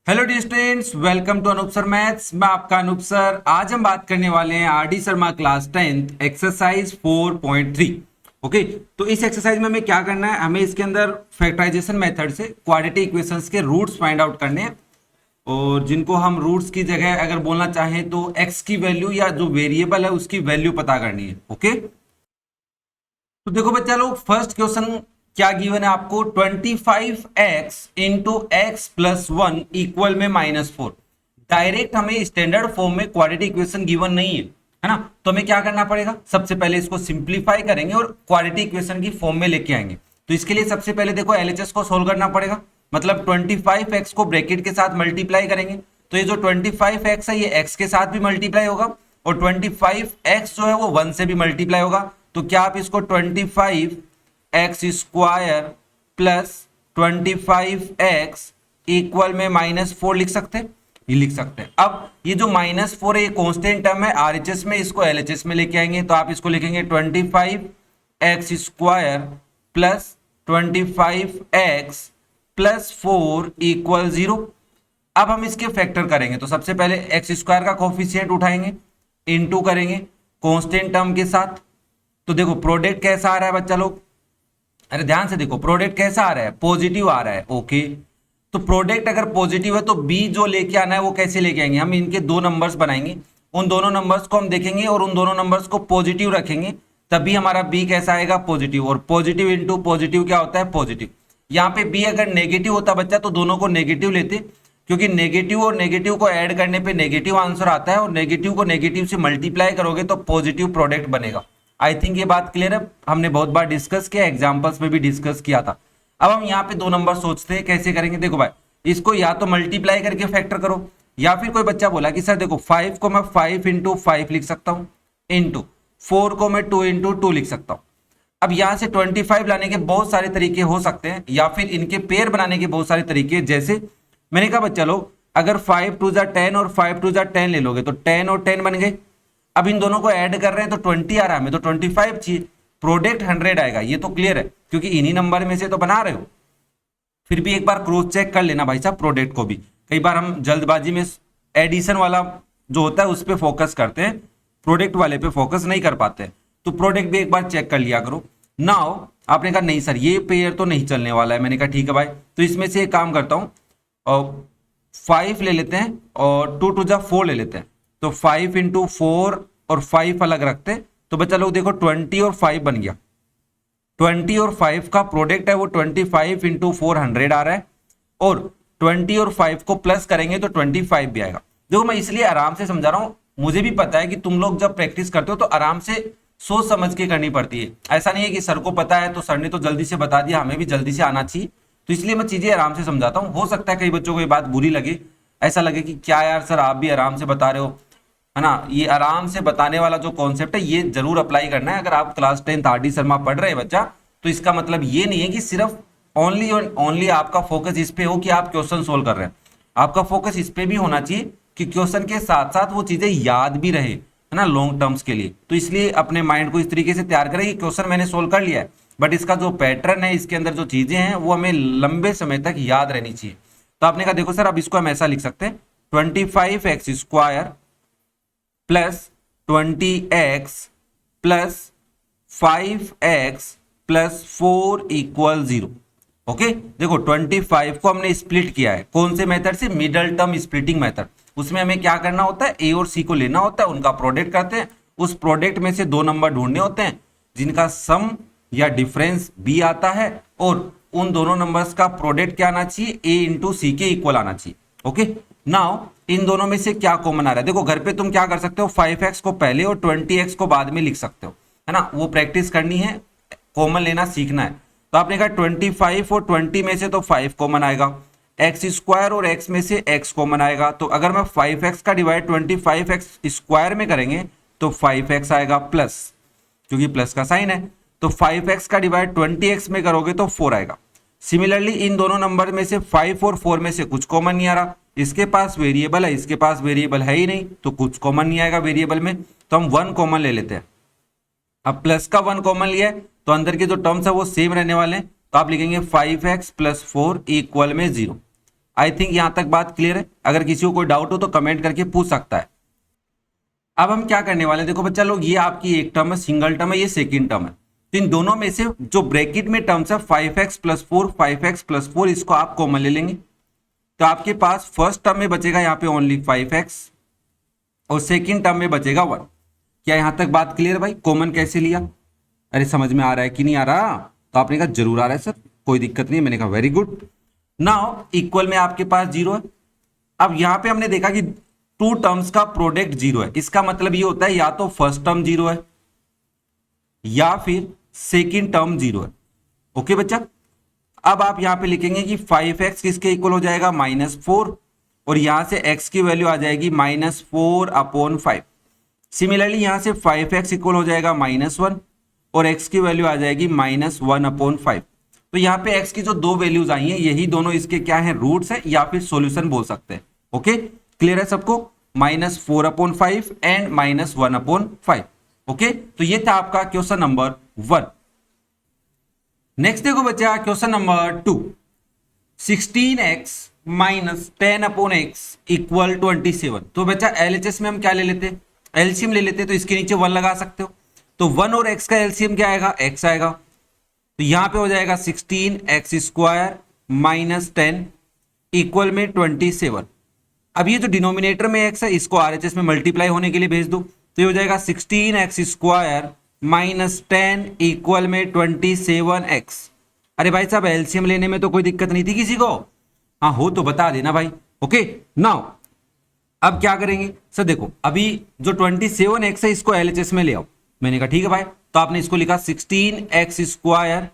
Hello dear students, welcome to Anoop sir maths. मैं आपका Anoop sir. आज हम बात करने वाले हैं RD Sharma class 10th exercise 4.3। Okay, तो इस एक्सरसाइज में हमें क्या करना है, हमें इसके अंदर फैक्टराइजेशन मेथड से क्वाड्रेटिक इक्वेशंस के रूट्स फाइंड आउट करने हैं। और जिनको हम रूट्स की जगह अगर बोलना चाहें तो एक्स की वैल्यू या जो वेरिएबल है उसकी वैल्यू पता करनी है। ओके, तो देखो बच्चा लोग, फर्स्ट क्वेश्चन क्या गिवन है आपको, 25x into x plus one equal में -4। डायरेक्ट हमें स्टैंडर्ड फॉर्म में क्वाड्रेटिक इक्वेशन गिवन नहीं है ना, तो हमें क्या करना पड़ेगा, सबसे पहले इसको सिंप्लीफाई करेंगे और क्वाड्रेटिक इक्वेशन की फॉर्म में लेके आएंगे। तो इसके लिए सबसे पहले देखो एलएचएस को सोल्व करना पड़ेगा, मतलब 25x को ब्रैकेट के साथ मल्टीप्लाई करेंगे तो ये जो 25x है ये x के साथ भी मल्टीप्लाई होगा और 25x जो है वो 1 से भी मल्टीप्लाई होगा। तो क्या आप इसको 25x square plus 25x equal में -4 लिख सकते हैं, ये लिख सकते हैं। अब ये जो -4 है ये कांस्टेंट टर्म है आरएचएस में, इसको एलएचएस में लेके आएंगे तो आप इसको लिखेंगे 25x square plus 25x plus 4 equal 0। अब हम इसके फैक्टर करेंगे तो सबसे पहले एक्स स्क्वायर का कोफिशिएंट उठाएंगे, इनटू करेंगे कांस्टेंट टर्म के साथ। तो देखो प्रोडक्ट कैसा आ रहा है बच्चा लोग, अरे ध्यान से देखो, प्रोडक्ट कैसा आ रहा है, पॉजिटिव आ रहा है। ओके, तो प्रोडक्ट अगर पॉजिटिव है तो बी जो लेके आना है वो कैसे लेके आएंगे, हम इनके दो नंबर्स बनाएंगे, उन दोनों नंबर्स को हम देखेंगे और उन दोनों नंबर्स को पॉजिटिव रखेंगे, तभी हमारा बी कैसा आएगा, पॉजिटिव। और पॉजिटिव इंटू पॉजिटिव क्या होता है, पॉजिटिव। यहाँ पे बी अगर नेगेटिव होता बच्चा तो दोनों को नेगेटिव लेते, क्योंकि नेगेटिव और नेगेटिव को ऐड करने पे नेगेटिव आंसर आता है और नेगेटिव को नेगेटिव से मल्टीप्लाई करोगे तो पॉजिटिव प्रोडक्ट बनेगा। आई थिंक ये बात क्लियर है, हमने बहुत बार डिस्कस किया, एग्जांपल्स में भी डिस्कस किया था। अब हम यहाँ पे दो नंबर सोचते हैं कैसे करेंगे। देखो भाई, इसको या तो मल्टीप्लाई करके फैक्टर करो, या फिर कोई बच्चा बोला कि सर देखो 5 को मैं 5 इंटू 5 लिख सकता हूँ, इंटू 4 को मैं 2 इंटू 2 लिख सकता हूँ। अब यहाँ से 25 लाने के बहुत सारे तरीके हो सकते हैं, या फिर इनके पेयर बनाने के बहुत सारे तरीके। जैसे मैंने कहा बच्चा लोग, अगर 5 2 जा 10 और 5 2 जा 10 ले लोगे तो 10 और 10 बन गए। अब इन दोनों को ऐड कर रहे हैं तो 20 आ रहा है, हमें तो 25 चाहिए, प्रोडक्ट 100 आएगा, ये तो क्लियर है क्योंकि इन्हीं नंबर में से तो बना रहे हो। फिर भी एक बार क्रॉस चेक कर लेना भाई साहब प्रोडक्ट को भी, कई बार हम जल्दबाजी में एडिशन वाला जो होता है उस पर फोकस करते हैं, प्रोडक्ट वाले पे फोकस नहीं कर पाते, तो प्रोडक्ट भी एक बार चेक कर लिया करो। नाउ आपने कहा नहीं सर ये पेयर तो नहीं चलने वाला है, मैंने कहा ठीक है भाई, तो इसमें से एक काम करता हूँ, और 5 ले लेते हैं और 2 2 जा 4 ले लेते हैं, तो 5 इंटू 4 और 5 अलग रखते हैं, तो बच्चा लोग देखो 20 और 5 बन गया। 20 और 5 का प्रोडक्ट है वो 25 इंटू 400 आ रहा है, और 20 और 5 को प्लस करेंगे तो 25 भी आएगा। देखो मैं इसलिए आराम से समझा रहा हूँ, मुझे भी पता है कि तुम लोग जब प्रैक्टिस करते हो तो आराम से सोच समझ के करनी पड़ती है। ऐसा नहीं है कि सर को पता है तो सर ने तो जल्दी से बता दिया, हमें भी जल्दी से आना चाहिए, तो इसलिए मैं चीजें आराम से समझाता हूँ। हो सकता है कई बच्चों को ये बात बुरी लगे, ऐसा लगे कि क्या यार सर आप भी आराम से बता रहे हो, है ना। ये आराम से बताने वाला जो कॉन्सेप्ट है ये जरूर अप्लाई करना है। अगर आप क्लास 10 आरडी शर्मा पढ़ रहे हैं बच्चा, तो इसका मतलब ये नहीं है कि सिर्फ ओनली और ओनली आपका फोकस इस पे हो कि आप क्वेश्चन सोल्व कर रहे हैं, आपका फोकस इस पे भी होना चाहिए कि क्वेश्चन के साथ साथ वो चीजें याद भी रहे, है ना, लॉन्ग टर्म्स के लिए। तो इसलिए अपने माइंड को इस तरीके से तैयार करें कि क्वेश्चन मैंने सोल्व कर लिया है, बट इसका जो पैटर्न है, इसके अंदर जो चीजें हैं वो हमें लंबे समय तक याद रहनी चाहिए। तो आपने कहा देखो सर अब इसको हम ऐसा लिख सकते हैं, 25x square plus 20x plus 5x plus 4 equal 0। Okay, देखो 25 को हमने स्प्लिट किया है, कौन से मेथड से, मिडल टर्म स्प्लिटिंग मेथड। उसमें हमें क्या करना होता है, ए और सी को लेना होता है, उनका प्रोडक्ट करते हैं, उस प्रोडक्ट में से दो नंबर ढूंढने होते हैं जिनका सम या डिफरेंस बी आता है, और उन दोनों नंबर्स का प्रोडक्ट क्या आना चाहिए, ए इंटू सी के इक्वल आना चाहिए। ओके, नाउ इन दोनों में से क्या कॉमन आ रहा है, देखो घर पे तुम क्या कर सकते हो, 5x को पहले और 20x को बाद में लिख सकते हो, है ना, वो प्रैक्टिस करनी है, कॉमन लेना सीखना है। तो आपने कहा 25 और 20 में से तो 5 कॉमन आएगा, एक्स स्क्वायर और x में से x कॉमन आएगा, तो अगर मैं 5x का डिवाइड 25x स्क्वायर में करेंगे तो 5x आएगा प्लस, क्योंकि प्लस का साइन है, तो 5x का डिवाइड 20x में करोगे तो 4 आएगा। सिमिलरली इन दोनों नंबर में से 5 और 4 में से कुछ कॉमन नहीं आ रहा, इसके पास वेरिएबल है, इसके पास वेरिएबल है ही नहीं, तो कुछ कॉमन नहीं आएगा वेरिएबल में, तो हम 1 कॉमन ले लेते हैं। अब प्लस का 1 कॉमन लिया है तो अंदर के जो टर्म्स है वो सेम रहने वाले हैं, तो आप लिखेंगे 5x प्लस 4 इक्वल में 0। आई थिंक यहां तक बात क्लियर है। अगर किसी को कोई डाउट हो तो कमेंट करके पूछ सकता है। अब हम क्या करने वाले हैं, देखो बच्चा लोग, ये आपकी एक टर्म है, सिंगल टर्म है, ये सेकंड टर्म है। तो इन दोनों में से जो ब्रैकेट में टर्म्स है 5x प्लस 4, 5x प्लस 4, इसको आप कॉमन ले लेंगे। तो आपके पास फर्स्ट टर्म में बचेगा यहाँ पे ओनली 5x और सेकंड टर्म में बचेगा 1। क्या यहां तक बात क्लियर है भाई? कॉमन कैसे लिया? अरे समझ में आ रहा है कि नहीं आ रहा? तो आपने कहा जरूर आ रहा है सर, कोई दिक्कत नहीं। मैंने कहा वेरी गुड। नाउ इक्वल में आपके पास 0 है। अब यहां पे हमने देखा कि टू टर्म्स का प्रोडक्ट 0 है। इसका मतलब ये होता है या तो फर्स्ट टर्म 0 है या फिर सेकंड टर्म 0 है। ओके बच्चा, अब आप यहां पे लिखेंगे कि 5x किसके इक्वल हो जाएगा? -4, और यहां से x की वैल्यू आ जाएगी -4/5। सिमिलरली यहां से 5x इक्वल हो जाएगा -1 और x की वैल्यू आ जाएगी -1/5। तो यहाँ पे x की जो दो वैल्यूज आई हैं, यही दोनों इसके क्या है? रूट्स है या फिर सॉल्यूशन बोल सकते हैं। ओके, क्लियर है सबको? -4/5 एंड -1/5। ओके, तो ये था आपका क्वेश्चन नंबर 1। नेक्स्ट देखो बच्चा, question number 2। 16x minus 10/x equal 27। तो बच्चा एलएचएस में हम क्या ले लेते? एलसीएम ले लेते। तो इसके नीचे 1 लगा सकते हो। तो 1 और x का एलसीएम क्या आएगा? x आएगा। तो यहां पे हो जाएगा 16x² माइनस 10 इक्वल में 27। अब ये जो डिनोमिनेटर में x है, इसको आरएचएस में मल्टीप्लाई होने के लिए भेज दो। तो ये हो जाएगा 16x² माइनस 10 इक्वल में 27x। अरे भाई साहब, एलसीएम लेने में तो कोई दिक्कत नहीं थी किसी को? हाँ हो तो बता देना भाई। ओके, नाउ अब क्या करेंगे सर? देखो अभी जो 27x है, इसको एलएचएस में ले आओ। मैंने कहा ठीक है भाई। तो आपने इसको लिखा 16x²,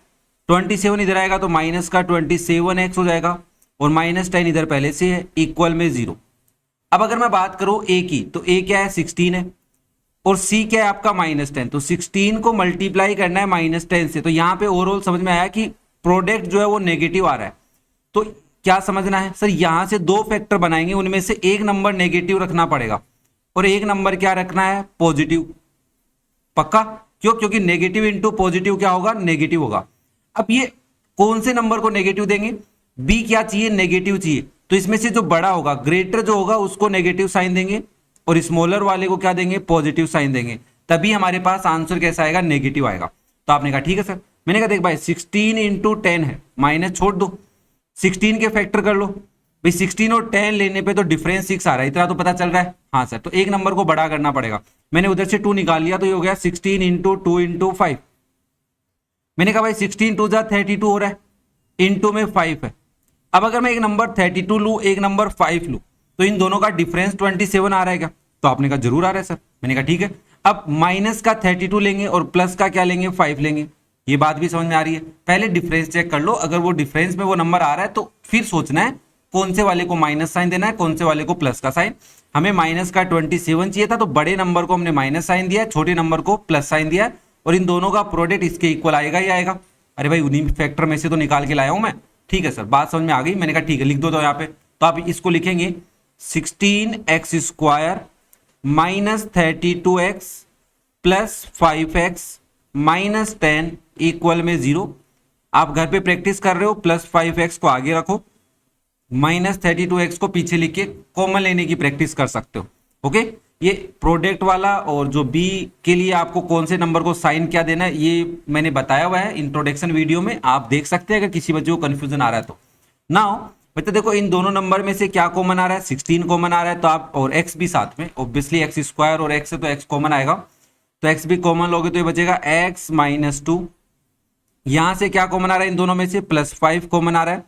27 इधर आएगा तो माइनस का 27x हो जाएगा, और -10 इधर पहले से है, इक्वल में 0। अब अगर मैं बात करूं a की, तो a क्या है? 16 है, और c क्या है आपका? -10। तो 16 को मल्टीप्लाई करना है -10 से। तो यहां पे ओवरऑल समझ में आया कि प्रोडक्ट जो है वो नेगेटिव आ रहा है। तो क्या समझना है सर? यहां से दो फैक्टर बनाएंगे, उनमें से एक नंबर नेगेटिव रखना पड़ेगा और एक नंबर क्या रखना है? पॉजिटिव। पक्का? क्यों? क्योंकि नेगेटिव इंटू पॉजिटिव क्या होगा? नेगेटिव होगा। अब ये कौन से नंबर को नेगेटिव देंगे? बी क्या चाहिए? नेगेटिव चाहिए। तो इसमें से जो बड़ा होगा, ग्रेटर जो होगा, उसको नेगेटिव साइन देंगे, और स्मॉलर वाले को क्या देंगे? पॉजिटिव साइन देंगे। तभी हमारे पास आंसर कैसा आएगा? नेगेटिव आएगा। तो आपने कहा ठीक है सर। मैंने कहा देख भाई, 16 इंटू 10 है, माइनस छोड़ दो, 16 के फैक्टर कर लो भाई। 16 और 10 लेने पे तो डिफरेंस 6 आ रहा है, इतना तो पता चल रहा है। हाँ सर, तो एक नंबर को बड़ा करना पड़ेगा। मैंने उधर से 2 निकाल लिया, तो ये हो गया 16 इंटू 2 इंटू 5। मैंने कहा भाई 16 2 जा 32 हो रहा है, इंटू में 5 है। अब अगर मैं एक नंबर 32 लूँ, एक नंबर 5 लूँ, तो इन दोनों का डिफरेंस 27 आ रहा है क्या? तो आपने कहा जरूर आ रहा है सर। मैंने कहा ठीक है। अब माइनस का 32 लेंगे और प्लस का क्या लेंगे? 5 लेंगे। ये बात भी समझ में आ रही है? पहले डिफरेंस चेक कर लो, अगर वो डिफरेंस में वो नंबर आ रहा है तो फिर सोचना है कौन से वाले को माइनस साइन देना है, कौन से वाले को प्लस का साइन। हमें माइनस का 27 चाहिए था, तो बड़े नंबर को हमने माइनस साइन दिया है, छोटे नंबर को प्लस साइन दिया है, और इन दोनों का प्रोडक्ट इसके इक्वल आएगा ही आएगा। अरे भाई, उन्हीं फैक्टर में से तो निकाल के लाया हूं मैं। ठीक है सर, बात समझ में आ गई। मैंने कहा ठीक है, लिख दो तो यहाँ पे। तो आप इसको लिखेंगे 16x² minus 32x plus 5x minus 10 equal में 0। आप घर पे प्रैक्टिस कर रहे हो, प्लस 5x को आगे रखो, माइनस 32x को पीछे लिख के कॉमन लेने की प्रैक्टिस कर सकते हो। ओके, ये प्रोडक्ट वाला और जो बी के लिए आपको कौन से नंबर को साइन क्या देना है, ये मैंने बताया हुआ है इंट्रोडक्शन वीडियो में, आप देख सकते हैं अगर किसी बच्चे को कंफ्यूजन आ रहा है तो। नाउ बच्चे देखो, इन दोनों नंबर में से क्या कॉमन आ रहा है? 16 कॉमन आ रहा है, तो आप, और x भी साथ में, ऑब्वियसली x² और x है तो x कॉमन आएगा, तो x भी कॉमन लोगे तो ये बचेगा x माइनस 2। यहां से क्या कॉमन आ रहा है इन दोनों में से? +5 कॉमन आ रहा है,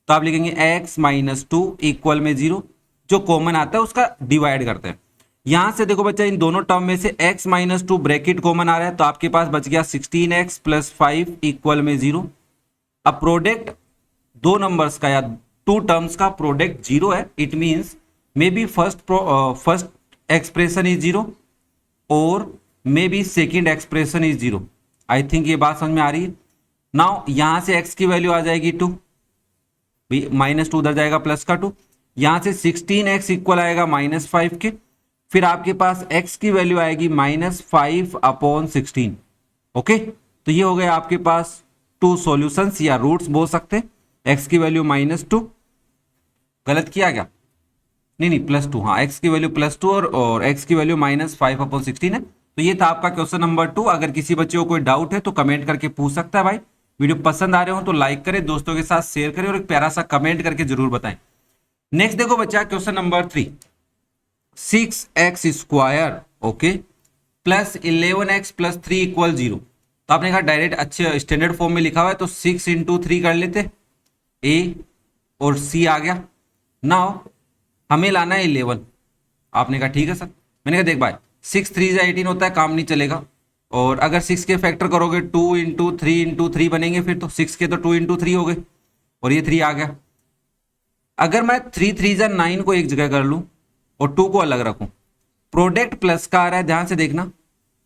तो आप लिखेंगे x माइनस 2 इक्वल में 0। जो कॉमन आता है उसका डिवाइड करते हैं। यहां से देखो बच्चा, इन दोनों टर्म में से x माइनस 2 ब्रैकेट कॉमन आ रहा है, तो आपके पास बच गया 16x प्लस 5 इक्वल में 0। अब प्रोडक्ट दो नंबर्स का या टू टर्म्स का प्रोडक्ट 0 है, it means may be first expression is 0 और may be second expression is 0। I think ये बात समझ में आ रही है। नाउ यहां से x की वैल्यू आ जाएगी 2, माइनस 2 उधर जाएगा प्लस का 2, यहां से 16x इक्वल आएगा -5 के, फिर आपके पास x की वैल्यू आएगी -5/16। ओके, तो ये हो गया आपके पास टू सॉल्यूशंस या रूट्स बोल सकते हैं। x की वैल्यू -2 गलत किया क्या? नहीं नहीं, +2, हाँ, x की वैल्यू +2 और x की वैल्यू -5/16 है। तो ये था आपका क्वेश्चन नंबर 2। अगर किसी बच्चे को कोई डाउट है तो कमेंट करके पूछ सकता है भाई। वीडियो पसंद आ रहे हो तो लाइक करें, दोस्तों के साथ शेयर करें और एक प्यारा सा कमेंट करके जरूर बताएं। नेक्स्ट देखो बच्चा, question number 3, 6x², okay, +11x+3 = 0। तो आपने कहा डायरेक्ट अच्छे स्टैंडर्ड फॉर्म में लिखा हुआ है तो 6 × 3 कर लेते, ए और सी आ गया। नाउ हमें लाना है 11। आपने कहा ठीक है सर। मैंने कहा देख भाई, 6 3 18 होता है, काम नहीं चलेगा। और अगर 6 के फैक्टर करोगे 2 × 3 × 3 बनेंगे, फिर तो 6 के तो 2 × 3 हो गए और ये 3 आ गया। अगर मैं 3 3 9 को एक जगह कर लूं और 2 को अलग रखूं, प्रोडक्ट प्लस का आ रहा है, ध्यान से देखना।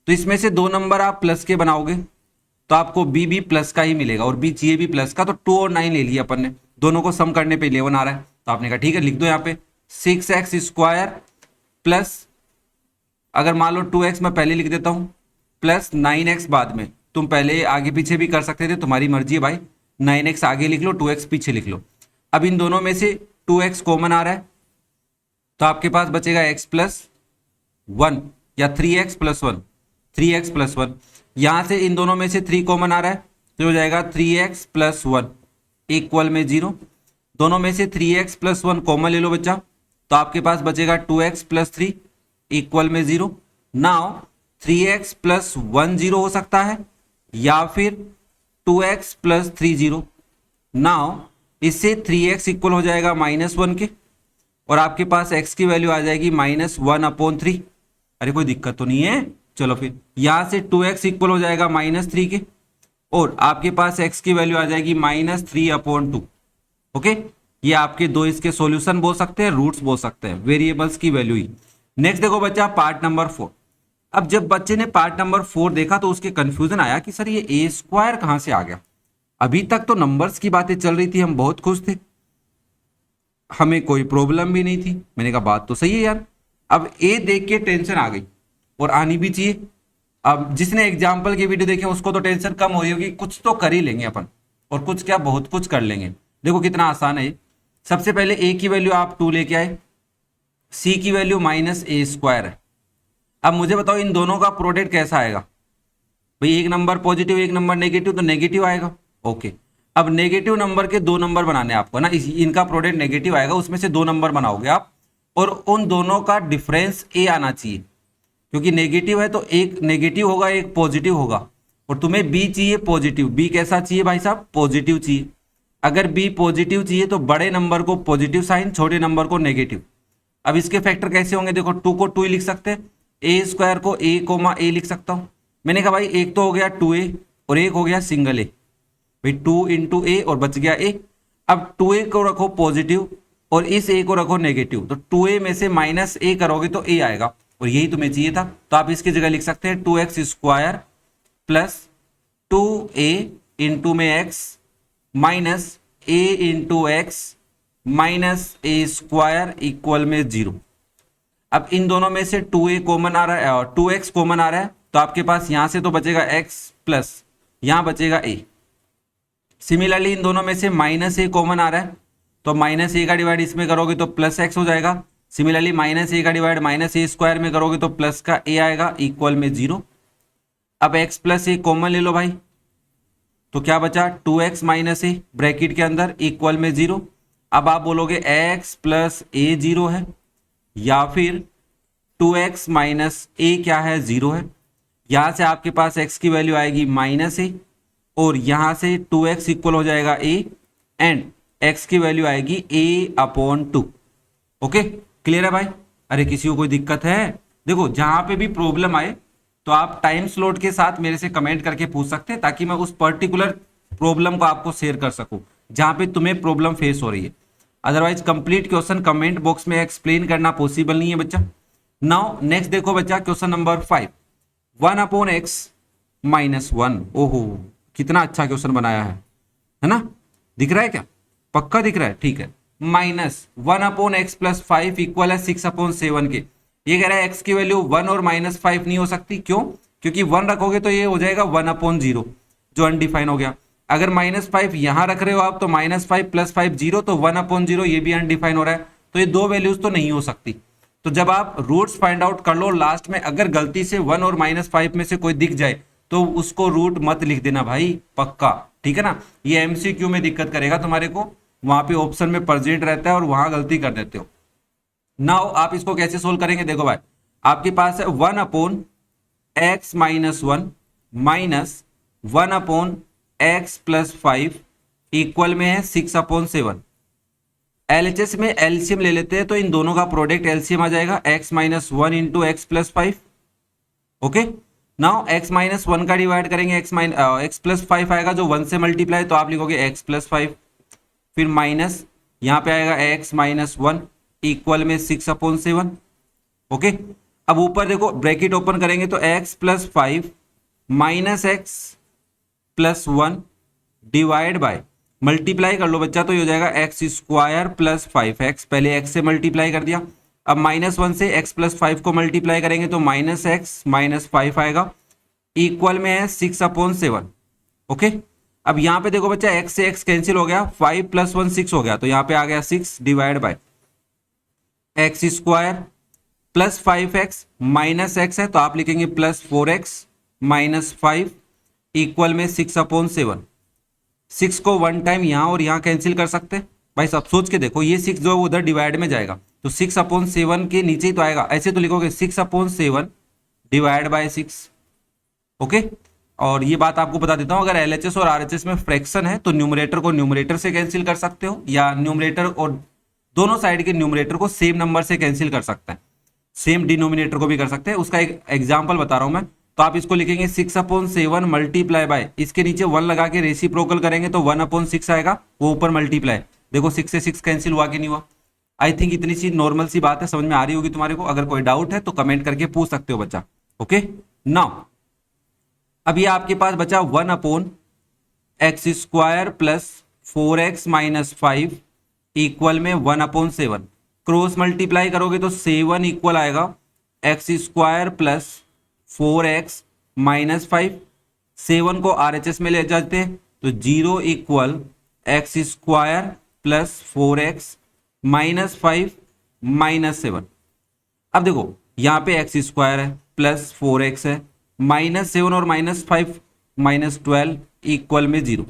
तो इसमें से 2 नंबर आप प्लस के बनाओगे तो आपको बी भी प्लस का ही मिलेगा और बी चाहिए भी प्लस का। तो 2 और 9 ले लिया अपन ने, दोनों को सम करने पे 11 आ रहा है। तो आपने कहा ठीक है, लिख दो यहाँ पे 6x² प्लस, अगर मान लो 2x मैं पहले लिख देता हूं, प्लस 9x बाद में। तुम पहले आगे पीछे भी कर सकते थे, तुम्हारी मर्जी है भाई। 9x आगे लिख लो, 2x पीछे लिख लो। अब इन दोनों में से 2x कॉमन आ रहा है तो आपके पास बचेगा x+1 या 3x + 1, 3x + 1। यहां से इन दोनों में से 3 कॉमन आ रहा है तो हो जाएगा 3x + 1 = 0। दोनों में से 3x + 1 कॉमन ले लो बच्चा, तो आपके पास बचेगा 2x + 3 = 0। नाउ 3x + 1 0 हो सकता है या फिर 2x + 3 0। नाउ इससे 3x इक्वल हो जाएगा -1 के और आपके पास x की वैल्यू आ जाएगी -1/3। अरे कोई दिक्कत तो नहीं है? चलो फिर यहां से 2x इक्वल हो जाएगा -3 के और आपके पास x की वैल्यू आ जाएगी -3/2। ओके, ये आपके दो इसके सॉल्यूशन बोल सकते हैं, रूट्स बोल सकते हैं, वेरिएबल्स की वैल्यू ही। नेक्स्ट देखो बच्चा, पार्ट नंबर 4। अब जब बच्चे ने पार्ट नंबर 4 देखा तो उसके कंफ्यूजन आया कि सर ये a² कहां से आ गया। अभी तक तो नंबर्स की बातें चल रही थी, हम बहुत खुश थे, हमें कोई प्रॉब्लम भी नहीं थी। मैंने कहा बात तो सही है यार। अब ए देख के टेंशन आ गई और आनी भी चाहिए। अब जिसने एग्जाम्पल की वीडियो देखे उसको तो टेंशन कम हो रही होगी, कुछ तो कर ही लेंगे अपन, और कुछ क्या बहुत कुछ कर लेंगे। देखो कितना आसान है। सबसे पहले ए की वैल्यू आप 2 लेके आए, सी की वैल्यू -a² है। अब मुझे बताओ इन दोनों का प्रोडक्ट कैसा आएगा? भाई एक नंबर पॉजिटिव एक नंबर नेगेटिव, तो नेगेटिव आएगा। ओके, अब नेगेटिव नंबर के 2 नंबर बनाने आपको ना, इनका प्रोडक्ट नेगेटिव आएगा, उसमें से 2 नंबर बनाओगे आप और उन दोनों का डिफरेंस ए आना चाहिए, क्योंकि नेगेटिव है तो एक नेगेटिव होगा एक पॉजिटिव होगा और तुम्हें बी चाहिए पॉजिटिव। बी कैसा चाहिए भाई साहब? पॉजिटिव चाहिए। अगर बी पॉजिटिव चाहिए तो बड़े नंबर को पॉजिटिव साइन, छोटे नंबर को नेगेटिव। अब इसके फैक्टर कैसे होंगे? देखो 2 को 2 ही लिख सकते हैं, a² को a, लिख सकता हूं। मैंने कहा भाई एक तो हो गया 2a और एक हो गया सिंगल ए, भाई 2 × a और बच गया a। अब 2a को रखो पॉजिटिव और इस a को रखो नेगेटिव, तो 2a में से -a करोगे तो a आएगा और यही तुम्हें चाहिए था। तो आप इसकी जगह लिख सकते हैं 2x² प्लस 2a × में x minus a × x minus a² = 0। अब इन दोनों में से 2a कॉमन आ रहा है और 2x कॉमन आ रहा है तो आपके पास यहां से तो बचेगा x प्लस यहां बचेगा a। सिमिलरली इन दोनों में से -a कॉमन आ रहा है तो -a का डिवाइड इसमें करोगे तो +x हो जाएगा। सिमिलरली -a का डिवाइड -a² में करोगे तो प्लस का a आएगा = 0। अब x प्लस a कॉमन ले लो भाई, तो क्या बचा 2x - a ब्रैकेट के अंदर = 0। अब आप बोलोगे x प्लस a 0 है या फिर 2x माइनस a क्या है? 0 है। यहां से आपके पास x की वैल्यू आएगी -a और यहां से 2x इक्वल हो जाएगा a एंड x की वैल्यू आएगी a/2। ओके, क्लियर है भाई? अरे किसी को कोई दिक्कत है? देखो जहां पे भी प्रॉब्लम आए तो आप टाइम स्लॉट के साथ मेरे से कमेंट करके पूछ सकते हैं ताकि मैं उस पर्टिकुलर प्रॉब्लम को आपको शेयर कर सकूं जहां पे तुम्हें प्रॉब्लम फेस हो रही है। Otherwise complete question comment box में एक्सप्लेन करना पॉसिबल नहीं है बच्चा। नाउ नेक्स्ट देखो बच्चा, क्वेश्चन नंबर 5, 1/x - 1। ओहो कितना अच्छा क्वेश्चन बनाया है ना? दिख रहा है क्या? पक्का दिख रहा है? ठीक है। -1/x + 5 = 6/7 के। ये कह रहा है x की वैल्यू 1 और -5 नहीं हो सकती। क्यों? क्योंकि 1 रखोगे तो ये हो जाएगा 1/0 जो अनडिफाइन हो गया। अगर -5 यहां रख रहे हो आप तो -5 + 5 0, तो 1/0 ये भी अनडिफाइन हो रहा है, तो ये दो वैल्यूज तो नहीं हो सकती। तो जब आप रूट्स फाइंड आउट कर लो, लास्ट में अगर गलती से 1 और -5 में से कोई दिख जाए तो उसको रूट मत लिख देना भाई, पक्का, ठीक है ना। ये एमसीक्यू में दिक्कत करेगा तुम्हारे को, वहां पे ऑप्शन में प्रेजेंट रहता है और वहां गलती कर देते हो। नाउ आप इसको कैसे सोल्व करेंगे, देखो भाई, आपके पास है 1/x-1 माइनस 1/x+5 इक्वल में है 6/7। एलएचएस में एलसीएम ले लेते हैं तो इन दोनों का प्रोडक्ट एलसीएम आ जाएगा x-1 into x+5। Okay, now x-1 का डिवाइड करेंगे, x+5 आएगा जो 1 से मल्टीप्लाई, तो आप लिखोगे x+5, फिर माइनस यहां पे आएगा x-1 इक्वल में 6/7। ओके, अब ऊपर देखो ब्रैकेट ओपन करेंगे तो x+5 minus x+1 divide by, multiply कर लो बच्चा तो ये हो जाएगा x² + 5x, पहले x से मल्टीप्लाई कर दिया, अब -1 से x+5 को मल्टीप्लाई करेंगे तो -x - 5 आएगा, इक्वल में है 6/7। ओके, अब यहां पे देखो बच्चा x से x कैंसिल हो गया, 5 + 1 6 हो गया, तो यहां पे आ गया 6 divide by x² + 5x minus x है तो आप लिखेंगे +4x - 5 इक्वल में 6/7। 6 को 1 टाइम यहां और यहां कैंसिल कर सकते हैं भाई, सब सोच के देखो, ये 6 जो है उधर डिवाइड में जाएगा तो 6/7 के नीचे ही तो आएगा, ऐसे तो लिखोगे 6/7 डिवाइड बाय 6। ओके, और ये बात आपको बता देता हूं, अगर एलएचएस और आरएचएस में फ्रैक्शन है तो न्यूमरेटर को न्यूमरेटर से कैंसिल कर सकते हो, या न्यूमरेटर और दोनों साइड के न्यूमरेटर को सेम नंबर से कैंसिल कर सकते हैं, सेम डिनोमिनेटर को भी कर सकते हैं। उसका एक एग्जांपल बता रहा हूं मैं, तो आप इसको लिखेंगे 6/7 मल्टीप्लाई बाय, इसके नीचे 1 लगा के रेसिप्रोकल करेंगे तो 1/6 आएगा, वो ऊपर मल्टीप्लाई, देखो 6 से 6 कैंसिल हुआ कि नहीं हुआ। आई थिंक इतनी सी नॉर्मल सी बात है, समझ में आ रही होगी तुम्हारे को। अगर कोई डाउट है तो कमेंट करके पूछ सकते हो बच्चा। ओके, नाउ अब ये आपके पास बचा 1/x² + 4x - 5 इक्वल में 1/7। क्रॉस मल्टीप्लाई करोगे तो 7 इक्वल आएगा x² + 4x - 5। 7 को RHS में ले जाते हैं तो 0 इक्वल x² + 4x - 5 - 7। अब देखो यहां पे x² है प्लस 4x है, -7 और -5 -12 इक्वल में 0।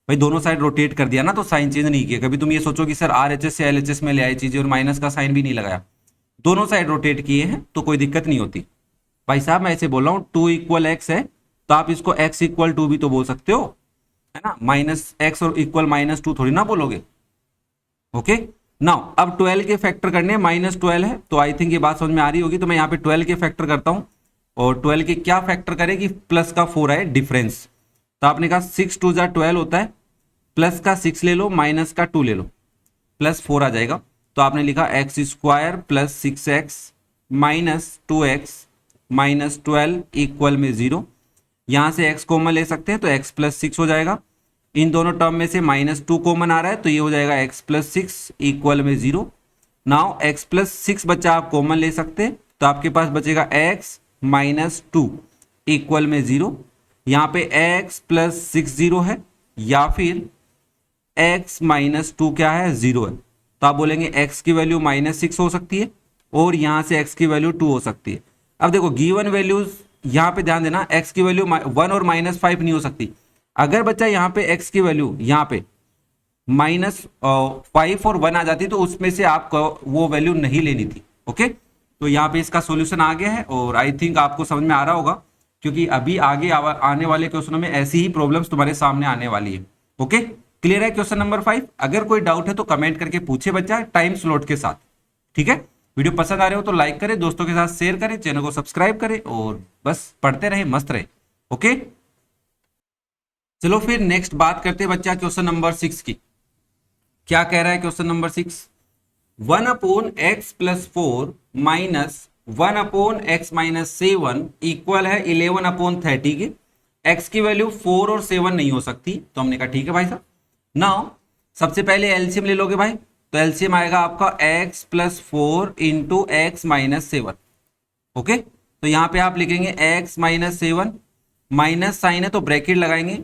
भाई दोनों साइड रोटेट कर दिया ना, तो साइन चेंज नहीं किया। कभी तुम ये सोचो कि सर RHS से LHS में ले आई चीजें और माइनस का साइन भी नहीं लगाया, दोनों साइड रोटेट किए हैं तो कोई दिक्कत नहीं होती। भाई साहब मैं ऐसे बोल रहा हूं 2 = x है तो आप इसको x = 2 भी तो बोल सकते हो, है ना, -x और इक्वल -2 थोड़ी ना बोलोगे। ओके, नाउ अब 12 के फैक्टर करने, -12 है तो आई थिंक ये बात समझ में आ रही होगी, तो मैं यहाँ पे 12 के फैक्टर करता हूं। और 12 के क्या फैक्टर करें कि प्लस का 4 आए डिफरेंस, तो आपने कहा 6 2 जा 12 होता है, प्लस का 6 ले लो माइनस का 2 ले लो, +4 आ जाएगा। तो आपने लिखा x² + 6x - 2x - 12 इक्वल में 0। यहां से x कॉमन ले सकते हैं तो x + 6 हो जाएगा। इन दोनों टर्म में से -2 कॉमन आ रहा है तो ये हो जाएगा x + 6 इक्वल में 0। नाउ x + 6 बच्चा आप कॉमन ले सकते हैं तो आपके पास बचेगा x - 2 इक्वल में 0। यहाँ पे x + 6 0 है या फिर x - 2 क्या है, 0 है, तो आप बोलेंगे x की वैल्यू -6 हो सकती है और यहाँ से x की वैल्यू 2 हो सकती है। अब देखो गिवन वैल्यूज यहाँ पे ध्यान देना, x की वैल्यू 1 और -5 नहीं हो सकती। अगर बच्चा यहाँ पे x की वैल्यू यहाँ पे -5 और 1 आ जाती तो उसमें से आपको वो वैल्यू नहीं लेनी थी। ओके, तो यहाँ पे इसका सॉल्यूशन आ गया है और आई थिंक आपको समझ में आ रहा होगा, क्योंकि अभी आगे आने वाले क्वेश्चनों में ऐसी ही प्रॉब्लम्स तुम्हारे सामने आने वाली है। ओके, क्लियर है क्वेश्चन नंबर 5? अगर कोई डाउट है तो कमेंट करके पूछे बच्चा, टाइम स्लॉट के साथ। ठीक है, वीडियो पसंद आ रहे हो तो लाइक करें, दोस्तों के साथ शेयर करें, चैनल को सब्सक्राइब करें और बस पढ़ते रहे, मस्त रहे। ओके, चलो फिर नेक्स्ट बात करते हैं बच्चा क्वेश्चन नंबर 6 की। क्या कह रहा है question number 6? 1/x + 4 - 1/x - 7 equal है 11/30 के। x की वैल्यू 4 और 7 नहीं हो सकती, तो हमने कहा ठीक है भाई साहब। नाउ सबसे पहले एलसीएम ले लोगे भाई, तो एलसीएम आएगा आपका x + 4 × x - 7। ओके, तो यहां पे आप लिखेंगे x - 7, माइनस साइन है तो ब्रैकेट लगाएंगे,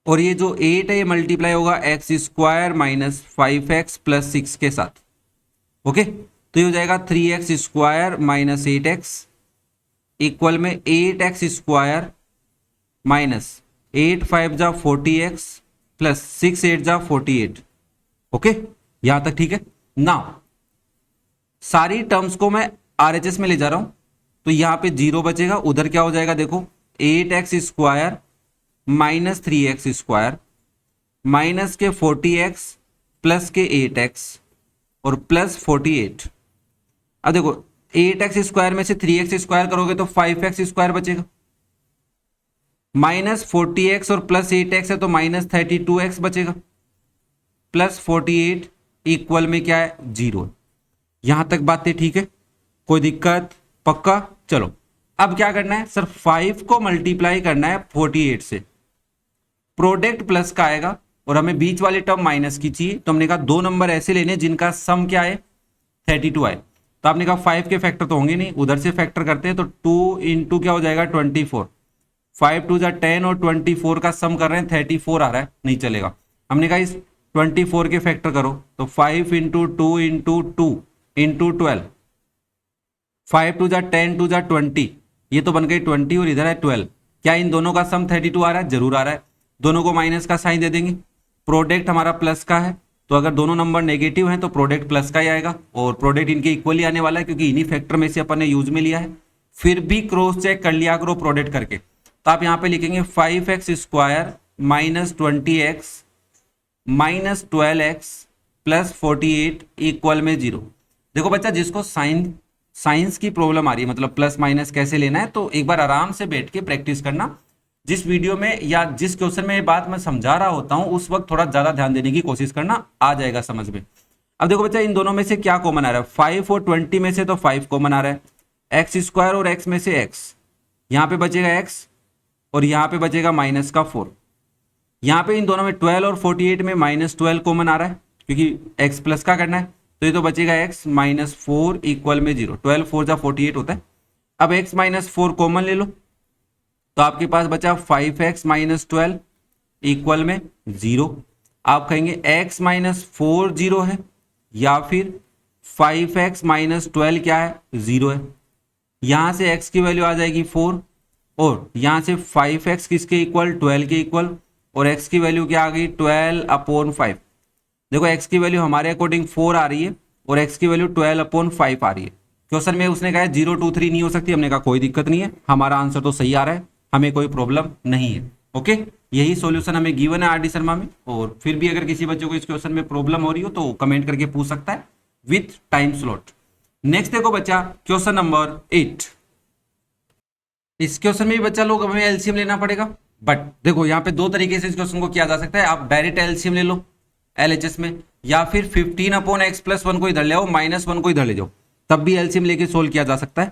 और ये जो 8 है ये मल्टीप्लाई होगा x square minus 5x plus 6 के साथ। ओके, तो ये हो जाएगा 3x square minus 8x equal में 8x स्क्वायर माइनस 8 5 जा 40x प्लस 6 8 जा 48। ओके, यहां तक ठीक है ना। सारी टर्म्स को मैं आरएचएस में ले जा रहा हूं, तो यहां पे 0 बचेगा, उधर क्या हो जाएगा देखो 8x square minus 3x square minus के 40x प्लस के 8x और प्लस 48। अब देखो 8x स्क्वायर में से 3x स्क्वायर करोगे तो 5x स्क्वायर बचेगा, माइनस 40x और प्लस 8x है तो माइनस 32x बचेगा, प्लस 48 इक्वल में क्या है 0। यहां तक बातें ठीक है, कोई दिक्कत? पक्का? चलो अब क्या करना है सर, 5 को मल्टीप्लाई करना है 48 से, प्रोडक्ट प्लस का आएगा और हमें बीच वाली टर्म माइनस की चाहिए, तो हमने कहा दो नंबर ऐसे लेने जिनका सम क्या है 32 आए। तो आपने कहा 5 के फैक्टर तो होंगे नहीं, उधर से फैक्टर करते हैं, तो 2 इंटू क्या हो जाएगा 24, 5 2 जा 10 और 24 का सम कर रहे हैं 34 आ रहा है, नहीं चलेगा। हमने कहा इस 24 के फैक्टर करो, तो 5 इंटू 2 इंटू 2 इंटू 12, 5 2 जा 10 2 जा 20, ये तो बन गई 20 और इधर है 12। क्या इन दोनों का सम 32 आ रहा है? जरूर आ रहा है। दोनों को माइनस का साइन दे देंगे, प्रोडक्ट हमारा प्लस का है, तो अगर दोनों नंबर नेगेटिव हैं तो प्रोडक्ट प्लस का ही आएगा, और प्रोडक्ट इनके इक्वली आने वाला है क्योंकि इन्हीं फैक्टर में से अपन ने यूज में लिया है। फिर भी क्रॉस चेक कर लिया करो प्रोडक्ट करके, तो आप यहाँ पे लिखेंगे 5x square minus 20x minus 12x plus 48 equal में 0। देखो बच्चा, जिसको साइंस की प्रॉब्लम आ रही है, मतलब प्लस माइनस कैसे लेना है, तो एक बार आराम से बैठ के प्रैक्टिस करना। जिस वीडियो में या जिस क्वेश्चन में ये बात मैं समझा रहा होता हूं उस वक्त थोड़ा ज्यादा ध्यान देने की कोशिश करना, आ जाएगा समझ में। अब देखो बच्चा, इन दोनों में से क्या कॉमन आ रहा है, 5 और 20 में से तो 5 कॉमन आ रहा है, एक्स स्क्वायर और एक्स में से x, यहाँ पे बचेगा x और यहाँ पे बचेगा माइनस का 4। यहाँ पे इन दोनों में 12 और 48 में माइनस 12 कॉमन आ रहा है क्योंकि x प्लस का करना है, तो ये तो बचेगा x माइनस 4 इक्वल में 0। 12 4 जा 48 होता है। अब x माइनस 4 कॉमन ले लो, तो आपके पास बचा 5x माइनस 12 इक्वल में 0। आप कहेंगे x माइनस 4 0 है या फिर 5x माइनस 12 क्या है 0 है। यहां से x की वैल्यू आ जाएगी 4 और यहां से 5x किसके इक्वल 12 के इक्वल, और x की वैल्यू क्या आ गई 12/5। देखो x की वैल्यू हमारे अकॉर्डिंग 4 आ रही है और x की वैल्यू 12/5 आ रही है। क्वेश्चन में उसने कहा 0 2 3 नहीं हो सकती, हमने कहा कोई दिक्कत नहीं है, हमारा आंसर तो सही आ रहा है, हमें कोई प्रॉब्लम नहीं है। ओके, यही सॉल्यूशन हमें गिवन है आरडी शर्मा में। और फिर भी अगर किसी बच्चे को इस क्वेश्चन में प्रॉब्लम हो रही हो तो कमेंट करके पूछ सकता है विथ टाइम स्लॉट। नेक्स्ट देखो बच्चा, क्वेश्चन नंबर 8। इस क्वेश्चन में भी बच्चा लोग हमें एलसीएम लेना पड़ेगा, बट देखो यहाँ पे दो तरीके से इस क्वेश्चन को किया जा सकता है। आप डायरेक्ट एलसीएम ले लो एलएचएस में, या फिर 15/x+1 को इधर ले आओ, -1 को इधर ले जाओ, तब भी एलसीएम लेके सोल्व किया जा सकता है।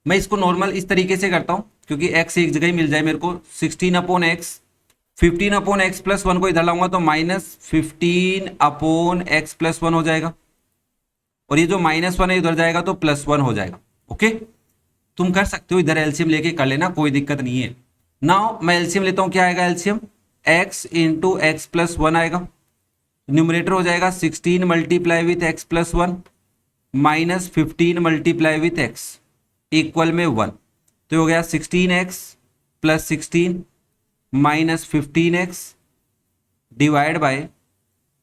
मैं इसको नॉर्मल इस तरीके से करता हूं क्योंकि x एक जगह ही मिल जाए मेरे को। 16/x, 15/x+1 को इधर लाऊंगा तो -15/x+1 हो जाएगा, और ये जो -1 है इधर जाएगा तो +1 हो जाएगा। ओके, तुम कर सकते हो, इधर एलसीएम लेके कर लेना, कोई दिक्कत नहीं है। नाउ मैं एलसीएम लेता हूं, क्या आएगा एलसीएम, x इंटू x+1 आएगा, न्यूमरेटर हो जाएगा 16 multiply with x+1 minus 15 multiply with x equal में 1, तो हो गया 16x plus 16 minus 15x divide by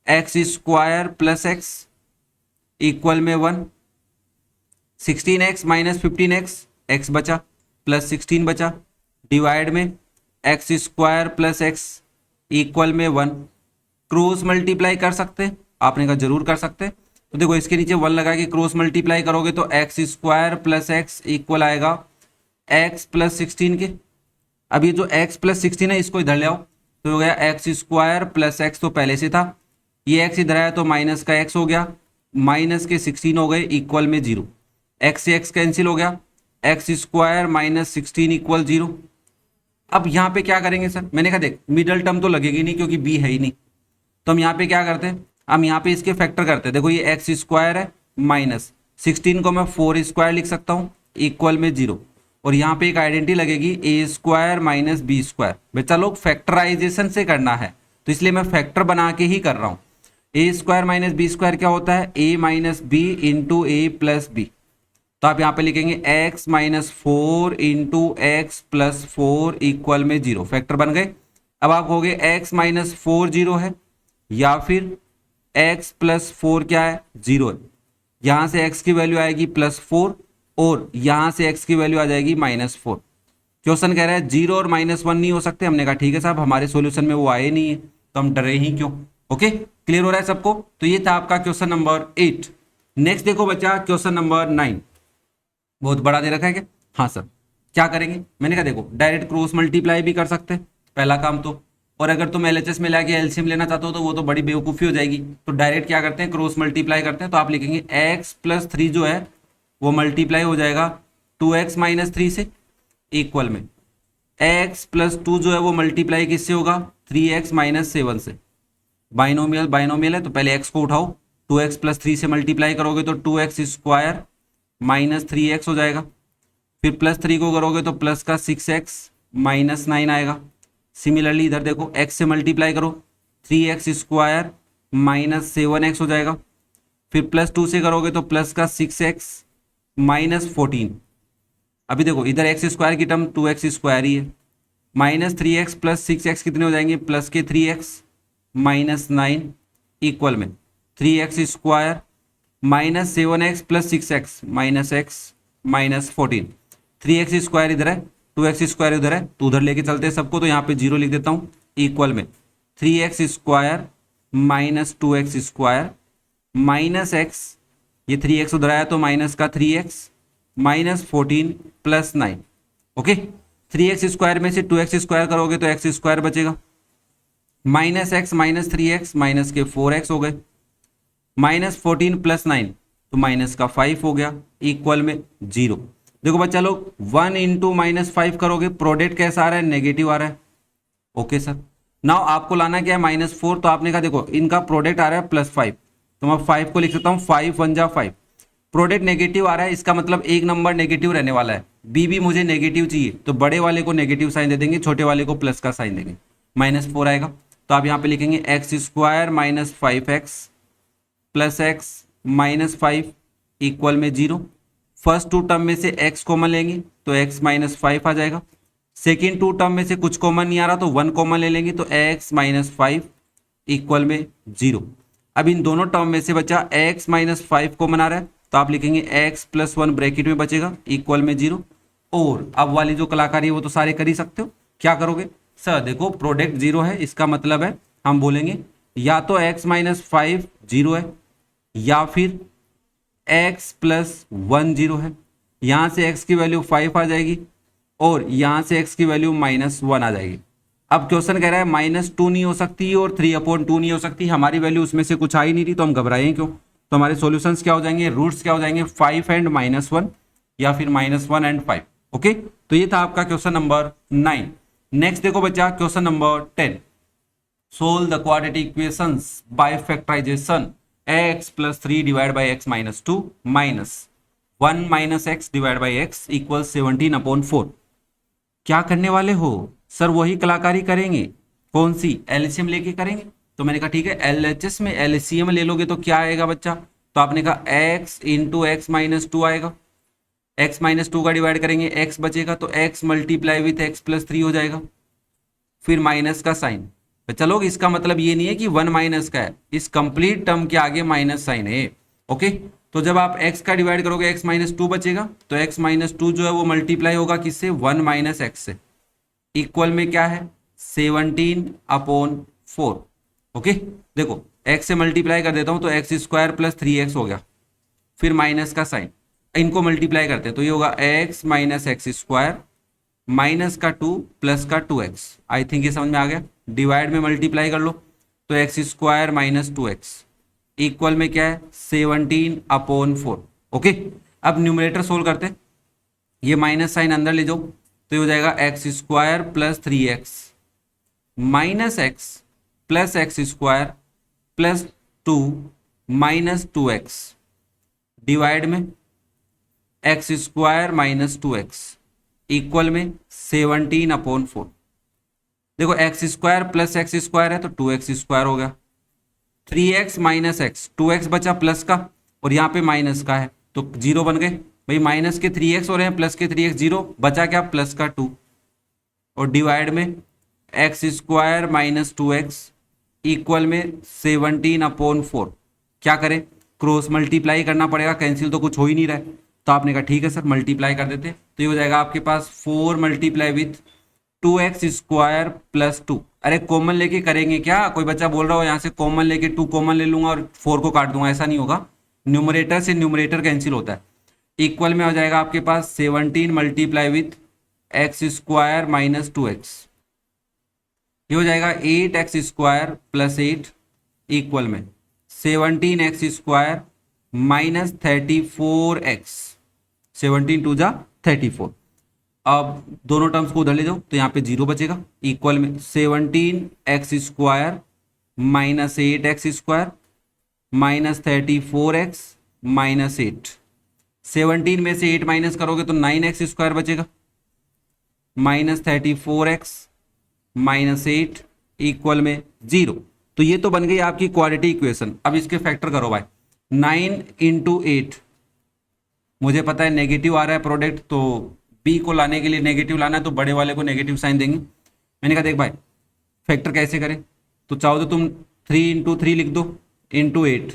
x square plus x equal में 1। 16x माइनस 15x, x बचा प्लस 16 बचा, डिवाइड में x square plus x equal में 1। क्रॉस मल्टीप्लाई कर सकते हैं, आपने कहा जरूर कर सकते हैं, तो देखो इसके नीचे 1 लगा के क्रॉस मल्टीप्लाई करोगे तो x square plus x equal आएगा x प्लस 16 के। अब ये जो x प्लस 16 है इसको इधर ले आओ, तो हो गया एक्स स्क्वायर प्लस एक्स तो पहले से था, ये x इधर आया तो माइनस का x हो गया, माइनस के 16 हो गए इक्वल में 0। x से x कैंसिल हो गया, एक्स स्क्वायर माइनस 16 इक्वल 0। अब यहाँ पे क्या करेंगे सर, मैंने कहा देख मिडल टर्म तो लगेगी नहीं क्योंकि b है ही नहीं, तो हम यहाँ पे क्या करते हैं, हम यहाँ पे इसके फैक्टर करते हैं। देखो ये एक्स स्क्वायर है माइनस 16 को मैं 4 स्क्वायर लिख सकता हूँ इक्वल में 0, और यहाँ पे एक आइडेंटिटी लगेगी ए स्क्वायर माइनस बी स्क्वायर। बच्चा लोग फैक्टराइजेशन से करना है तो इसलिए मैं फैक्टर बना के ही कर रहा हूँ। ए स्क्वायर माइनस बी स्क्वायर क्या होता है, ए माइनस बी इंटू ए प्लस बी। तो आप यहाँ पे लिखेंगे x minus four into x plus four equal में 0, फैक्टर बन गए। अब आप कहोगे x माइनस फोर 0 है या फिर x प्लस फोर क्या है, 0 है। यहां से x की वैल्यू आएगी +4 और यहां से x की वैल्यू आ जाएगी -4। क्वेश्चन कह रहा है 0 और -1 नहीं हो सकते। हमने कहा ठीक है साहब, हमारे सॉल्यूशन में वो आए नहीं है तो हम डरे ही क्यों। ओके, क्लियर हो रहा है सबको। तो ये था आपका क्वेश्चन नंबर 8। नेक्स्ट देखो बच्चा क्वेश्चन नंबर 9। बहुत बड़ा दे रखा है क्या? हाँ सर। क्या करेंगे? मैंने कहा देखो डायरेक्ट क्रॉस मल्टीप्लाई भी कर सकते हैं, पहला काम तो। और अगर तुम एलएचएस में लाके एलसीएम लेना चाहते हो तो वो तो बड़ी बेवकूफ़ी हो जाएगी। तो डायरेक्ट क्या करते हैं, क्रॉस मल्टीप्लाई करते हैं। तो आप लिखेंगे x प्लस 3 जो है वो मल्टीप्लाई हो जाएगा 2x माइनस 3 से, इक्वल में x प्लस 2 जो है वो मल्टीप्लाई किससे होगा, 3x माइनस 7 से। बाइनोमियल बाइनोमियल है तो पहले x को उठाओ, 2x प्लस 3 से मल्टीप्लाई करोगे तो 2x स्क्वायर माइनस 3x हो जाएगा। फिर प्लस 3 को करोगे तो प्लस का 6x माइनस 9 आएगा। सिमिलरली इधर देखो x से मल्टीप्लाई करो, 3x स्क्वायर माइनस 7x हो जाएगा। फिर प्लस 2 से करोगे तो प्लस का 6x माइनस 14। अभी देखो इधर एक्स स्क्वायर की टर्म 2x स्क्वायर ही है। माइनस 3x प्लस 6x कितने हो जाएंगे, प्लस के 3x माइनस 9 इक्वल में 3x square minus 7x plus 6x minus x minus 14। 3x square इधर है, 2x स्क्वायर उधर है तो उधर लेके चलते हैं सबको। तो यहाँ पे 0 लिख देता हूँ, इक्वल में 3x square minus 2x square minus x, ये 3x उधर आया तो माइनस का 3x minus 14 plus 9। Okay, 3x square में से 2x स्क्वायर करोगे तो x स्क्वायर बचेगा, minus x minus 3x minus के 4x हो गए, माइनस 14 प्लस 9 तो माइनस का 5 हो गया, इक्वल में 0। देखो बच्चा लोग 1 इंटू माइनस 5 करोगे, प्रोडक्ट कैसा आ रहा है, नेगेटिव आ रहा है। ओके सर, नाउ आपको लाना क्या है, -4। तो आपने कहा देखो इनका प्रोडक्ट आ रहा है +5, तो मैं 5 को लिख सकता हूँ 5 1 जा 5। प्रोडक्ट नेगेटिव आ रहा है, इसका मतलब एक नंबर नेगेटिव रहने वाला है। बी भी मुझे नेगेटिव चाहिए तो बड़े वाले को नेगेटिव साइन दे देंगे, छोटे वाले को प्लस का साइन देंगे, -4 आएगा। तो आप यहाँ पे लिखेंगे x square minus 5x plus x minus 5 equal में 0। फर्स्ट टू टर्म में से x कॉमन लेंगे तो x माइनस 5 आ जाएगा। सेकेंड टू टर्म में से कुछ कॉमन नहीं आ रहा तो 1 कॉमन ले लेंगे तो x माइनस 5 इक्वल में 0। अब इन दोनों टर्म में से बचा x माइनस 5 कॉमन आ रहा है तो आप लिखेंगे x प्लस 1 ब्रैकेट में बचेगा, इक्वल में 0। और अब वाली जो कलाकारी है वो तो सारे कर ही सकते हो। क्या करोगे सर, देखो प्रोडक्ट 0 है, इसका मतलब है हम बोलेंगे या तो x माइनस 5 0 है या फिर x प्लस 1 0 है। यहाँ से x की वैल्यू 5 आ जाएगी और यहाँ से x की वैल्यू -1 आ जाएगी। अब क्वेश्चन कह रहा है -2 नहीं हो सकती और 3/2 नहीं हो सकती, हमारी वैल्यू उसमें से कुछ आ ही नहीं रही तो हम घबराएं क्यों। तो हमारे सॉल्यूशंस क्या हो जाएंगे, रूट्स क्या हो जाएंगे, 5 एंड -1 या फिर -1 एंड 5। ओके, तो ये था आपका क्वेश्चन नंबर 9। नेक्स्ट देखो बच्चा question number 10। Solve the quadratic equations by factorization x plus 3 divide by x minus 2 minus 1 minus x divide by x equal 17/4। क्या करने वाले हो सर, वही कलाकारी करेंगे, कौन सी, एलसीएम लेके करेंगे। तो मैंने कहा ठीक है, एलएचएस में एलसीएम ले लोगे तो क्या आएगा बच्चा, तो आपने कहा x इंटू एक्स माइनस 2 आएगा, x माइनस 2 का डिवाइड करेंगे x बचेगा तो x multiply with x plus 3 हो जाएगा, फिर माइनस का साइन। चलो इसका मतलब ये नहीं है कि 1 माइनस का है, इस कंप्लीट टर्म के आगे माइनस साइन है। ओके, तो जब आप x का डिवाइड करोगे x माइनस 2 बचेगा तो x माइनस 2 जो है वो मल्टीप्लाई होगा किससे, 1 माइनस एक्स से, इक्वल में क्या है 17/4। ओके, देखो x से मल्टीप्लाई कर देता हूं तो x स्क्वायर प्लस 3x हो गया, फिर माइनस का साइन, इनको मल्टीप्लाई करते हैं तो ये होगा x minus x square minus का 2 प्लस का 2x। आई थिंक ये समझ में आ गया। डिवाइड में मल्टीप्लाई कर लो तो x square minus 2x equal में क्या है 17/4। ओके, अब न्यूमरेटर सोल्व करते, ये माइनस साइन अंदर ले जाओ तो ये हो जाएगा x square plus 3x minus x plus x square plus 2 minus 2x divide में x square minus 2x equal में 17/4। देखो x square plus x square है तो 2x स्क्वायर हो गया, 3x माइनस एक्स, 2x बचा प्लस का और यहाँ पे माइनस का है तो जीरो बन गए भाई, माइनस के 3x हो रहे हैं प्लस के 3x जीरो, बचा क्या प्लस का 2 और डिवाइड में x square minus 2x equal में 17/4। क्या करें, क्रॉस मल्टीप्लाई करना पड़ेगा, कैंसिल तो कुछ हो ही नहीं रहा है, तो आपने कहा ठीक है सर मल्टीप्लाई कर देते, तो ये हो जाएगा आपके पास 4 multiply with 2x square plus 2। अरे कॉमन लेके करेंगे क्या, कोई बच्चा बोल रहा हो यहाँ से कॉमन लेके 2 कॉमन ले लूंगा और 4 को काट दूंगा, ऐसा नहीं होगा, न्यूमरेटर से न्यूमरेटर कैंसिल होता है। इक्वल में हो जाएगा आपके पास 17 multiply with x square minus 2x, ये हो जाएगा 8x स्क्वायर प्लस 8 इक्वल में 17x square minus 34x, 17 to जा 34। अब दोनों टर्म्स को उधर ले जाओ तो यहाँ पे जीरो बचेगा, इक्वल में 17x square minus 8x square minus 34x minus 8। 17 में से 8 माइनस करोगे तो 9x स्क्वायर बचेगा माइनस 34x माइनस 8 इक्वल में 0। तो ये तो बन गई आपकी क्वाड्रेटिक इक्वेशन। अब इसके फैक्टर करो भाई, 9 इंटू 8, मुझे पता है नेगेटिव आ रहा है प्रोडक्ट, तो बी को लाने के लिए नेगेटिव लाना है तो बड़े वाले को नेगेटिव साइन देंगे। मैंने कहा देख भाई फैक्टर कैसे करें, तो चाहो तो तुम 3 इंटू 3 लिख दो इंटू 8,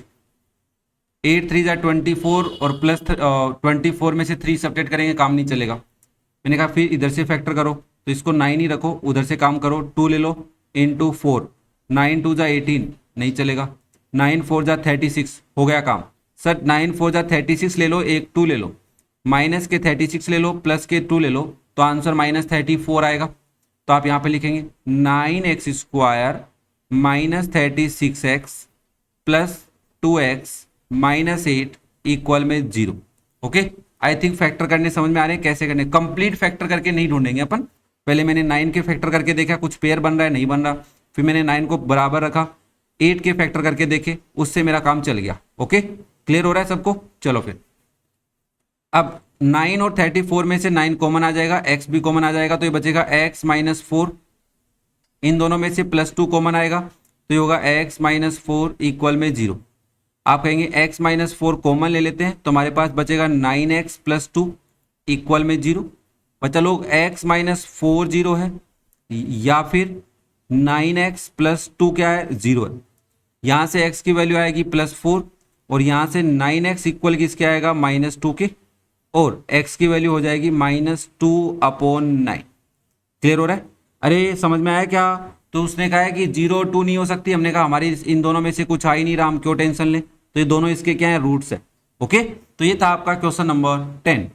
8 3 जा 24 और प्लस 24 में से 3 सब्ट्रैक्ट करेंगे काम नहीं चलेगा। मैंने कहा फिर इधर से फैक्टर करो, तो इसको 9 ही रखो, उधर से काम करो, 2 ले लो इंटू 4, 9 2 जा 18 नहीं चलेगा, 9 4 जा 36 हो गया काम। सर 9 4 जा 36 ले लो, एक 2 ले लो, माइनस के 36 ले लो प्लस के 2 ले लो, तो आंसर माइनस 34 आएगा। तो आप यहाँ पे लिखेंगे 9x square minus 36x plus 2x minus 8 equal में 0। ओके, आई थिंक फैक्टर करने समझ में आ रहे हैं कैसे करने, कंप्लीट फैक्टर करके नहीं ढूंढेंगे अपन। पहले मैंने 9 के फैक्टर करके देखा कुछ पेयर बन रहा है नहीं बन रहा, फिर मैंने 9 को बराबर रखा, 8 के फैक्टर करके देखे, उससे मेरा काम चल गया। ओके, क्लियर हो रहा है सबको? चलो फिर अब 9 और 34 में से 9 कॉमन आ जाएगा, x भी कॉमन आ जाएगा, तो ये बचेगा x माइनस 4, इन दोनों में से प्लस 2 कॉमन आएगा तो ये होगा x माइनस 4 इक्वल में 0। आप कहेंगे x माइनस 4 कॉमन ले लेते हैं तो हमारे पास बचेगा 9x प्लस 2 इक्वल में 0। बच्चा लोग x माइनस 4 0 है या फिर 9x प्लस 2 क्या है 0 है, यहाँ से x की वैल्यू आएगी प्लस 4 और यहाँ से 9x इक्वल किसके आएगा माइनस 2 के, और x की वैल्यू हो जाएगी माइनस 2/9। क्लियर हो रहा है? अरे समझ में आया क्या? तो उसने कहा है कि 0 2 नहीं हो सकती, हमने कहा हमारी इन दोनों में से कुछ आ ही नहीं रहा, हम क्यों टेंशन लें, तो ये दोनों इसके क्या है रूट्स है। ओके, तो ये था आपका क्वेश्चन नंबर 10।